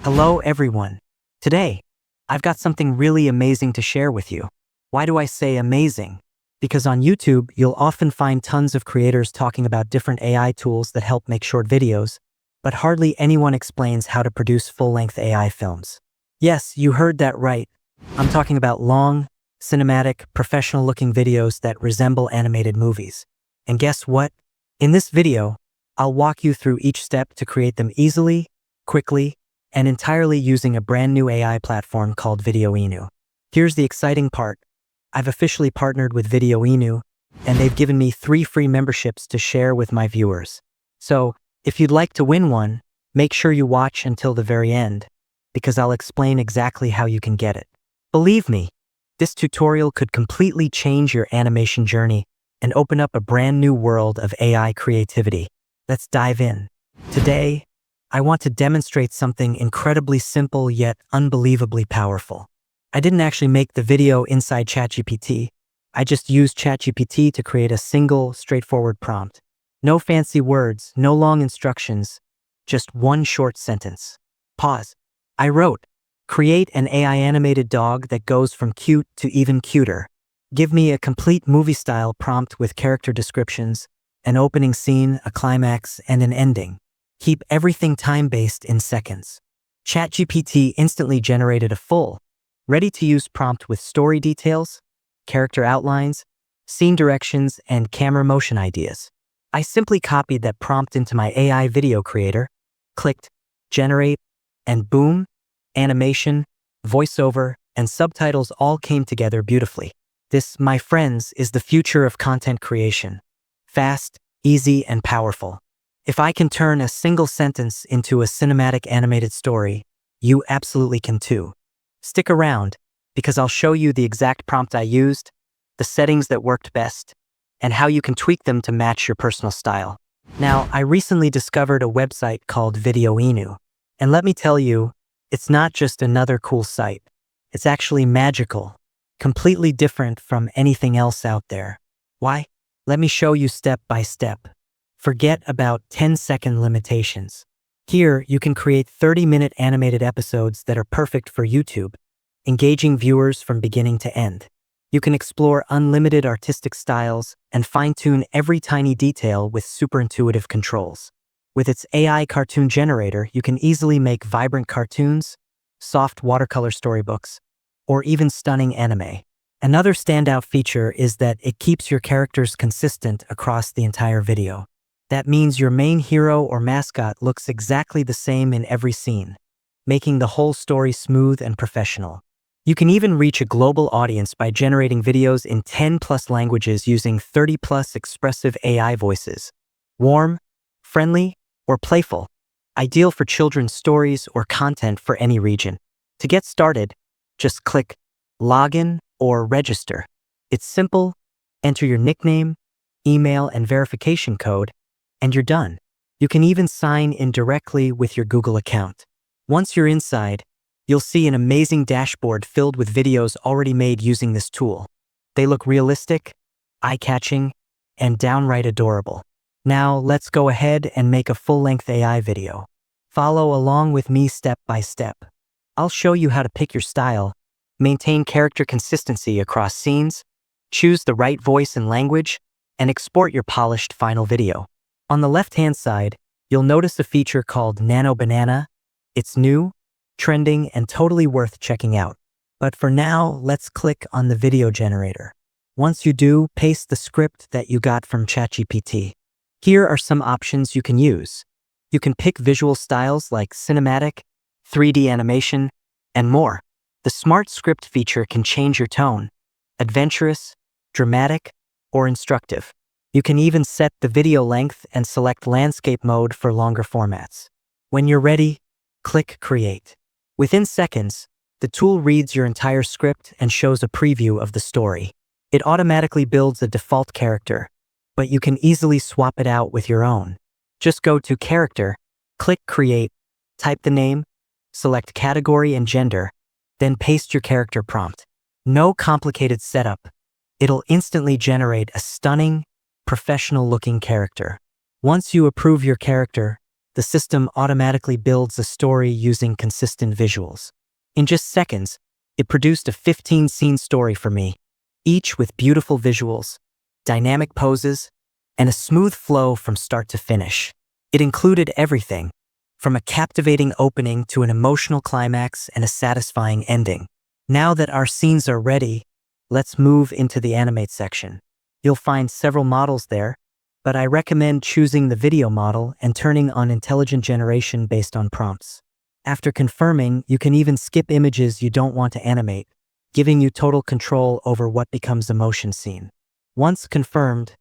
Hello everyone. Today, I've got something really amazing to share with you. Why do I say amazing? Because on YouTube, you'll often find tons of creators talking about different AI tools that help make short videos, but hardly anyone explains how to produce full-length AI films. Yes, you heard that right. I'm talking about long, cinematic, professional-looking videos that resemble animated movies. And guess what? In this video, I'll walk you through each step to create them easily, quickly, and entirely using a brand new AI platform called Videoinu. Here's the exciting part. I've officially partnered with Videoinu, and they've given me 3 free memberships to share with my viewers. So, if you'd like to win one, make sure you watch until the very end, because I'll explain exactly how you can get it. Believe me, this tutorial could completely change your animation journey and open up a brand new world of AI creativity. Let's dive in. Today, I want to demonstrate something incredibly simple yet unbelievably powerful. I didn't actually make the video inside ChatGPT. I just used ChatGPT to create a single, straightforward prompt. No fancy words, no long instructions, just one short sentence. Pause. I wrote, create an AI animated dog that goes from cute to even cuter. Give me a complete movie-style prompt with character descriptions, an opening scene, a climax, and an ending. Keep everything time-based in seconds. ChatGPT instantly generated a full, ready-to-use prompt with story details, character outlines, scene directions, and camera motion ideas. I simply copied that prompt into my AI video creator, clicked generate, and boom, animation, voiceover, and subtitles all came together beautifully. This, my friends, is the future of content creation. Fast, easy, and powerful. If I can turn a single sentence into a cinematic animated story, you absolutely can too. Stick around, because I'll show you the exact prompt I used, the settings that worked best, and how you can tweak them to match your personal style. Now, I recently discovered a website called Videoinu, and let me tell you, it's not just another cool site. It's actually magical, completely different from anything else out there. Why? Let me show you step by step. Forget about 10-second limitations. Here, you can create 30-minute animated episodes that are perfect for YouTube, engaging viewers from beginning to end. You can explore unlimited artistic styles and fine-tune every tiny detail with super intuitive controls. With its AI cartoon generator, you can easily make vibrant cartoons, soft watercolor storybooks, or even stunning anime. Another standout feature is that it keeps your characters consistent across the entire video. That means your main hero or mascot looks exactly the same in every scene, making the whole story smooth and professional. You can even reach a global audience by generating videos in 10+ languages using 30+ expressive AI voices. Warm, friendly, or playful. Ideal for children's stories or content for any region. To get started, just click Login or Register. It's simple. Enter your nickname, email, and verification code, and you're done. You can even sign in directly with your Google account. Once you're inside, you'll see an amazing dashboard filled with videos already made using this tool. They look realistic, eye-catching, and downright adorable. Now, let's go ahead and make a full-length AI video. Follow along with me step by step. I'll show you how to pick your style, maintain character consistency across scenes, choose the right voice and language, and export your polished final video. On the left-hand side, you'll notice a feature called Nano Banana. It's new, trending, and totally worth checking out. But for now, let's click on the video generator. Once you do, paste the script that you got from ChatGPT. Here are some options you can use. You can pick visual styles like cinematic, 3D animation, and more. The Smart Script feature can change your tone, adventurous, dramatic, or instructive. You can even set the video length and select landscape mode for longer formats. When you're ready, click Create. Within seconds, the tool reads your entire script and shows a preview of the story. It automatically builds a default character, but you can easily swap it out with your own. Just go to Character, click Create, type the name, select category and gender, then paste your character prompt. No complicated setup. It'll instantly generate a stunning, professional-looking character. Once you approve your character, the system automatically builds a story using consistent visuals. In just seconds, it produced a 15-scene story for me, each with beautiful visuals, dynamic poses, and a smooth flow from start to finish. It included everything, from a captivating opening to an emotional climax and a satisfying ending. Now that our scenes are ready, let's move into the animate section. You'll find several models there, but I recommend choosing the video model and turning on intelligent generation based on prompts. After confirming, you can even skip images you don't want to animate, giving you total control over what becomes a motion scene. Once confirmed,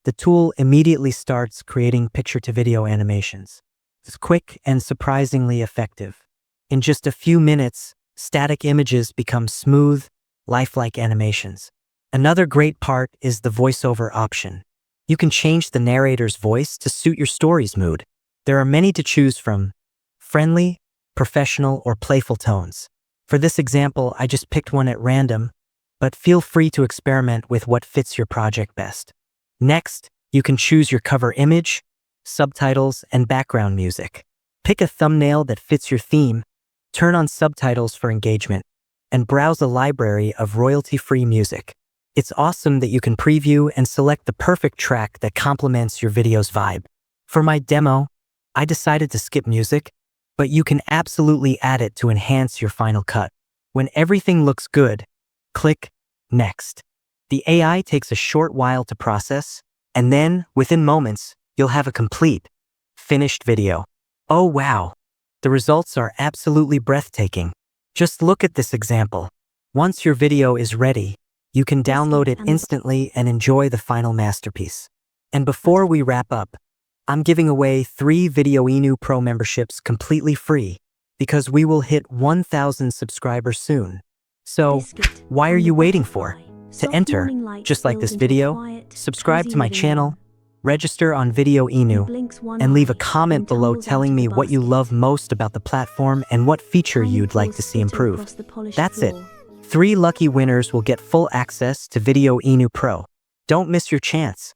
the tool immediately starts creating picture-to-video animations. It's quick and surprisingly effective. In just a few minutes, static images become smooth, lifelike animations. Another great part is the voiceover option. You can change the narrator's voice to suit your story's mood. There are many to choose from: friendly, professional, or playful tones. For this example, I just picked one at random, but feel free to experiment with what fits your project best. Next, you can choose your cover image, subtitles, and background music. Pick a thumbnail that fits your theme, turn on subtitles for engagement, and browse a library of royalty-free music. It's awesome that you can preview and select the perfect track that complements your video's vibe. For my demo, I decided to skip music, but you can absolutely add it to enhance your final cut. When everything looks good, click Next. The AI takes a short while to process, and then, within moments, you'll have a complete, finished video. Oh wow! The results are absolutely breathtaking. Just look at this example. Once your video is ready, you can download it instantly and enjoy the final masterpiece. And before we wrap up, I'm giving away 3 Videoinu Pro memberships completely free because we will hit 1,000 subscribers soon. So, why are you waiting for? To enter, just like this video, subscribe to my channel, register on Videoinu, and leave a comment below telling me what you love most about the platform and what feature you'd like to see improved. That's it. 3 lucky winners will get full access to Videoinu Pro. Don't miss your chance.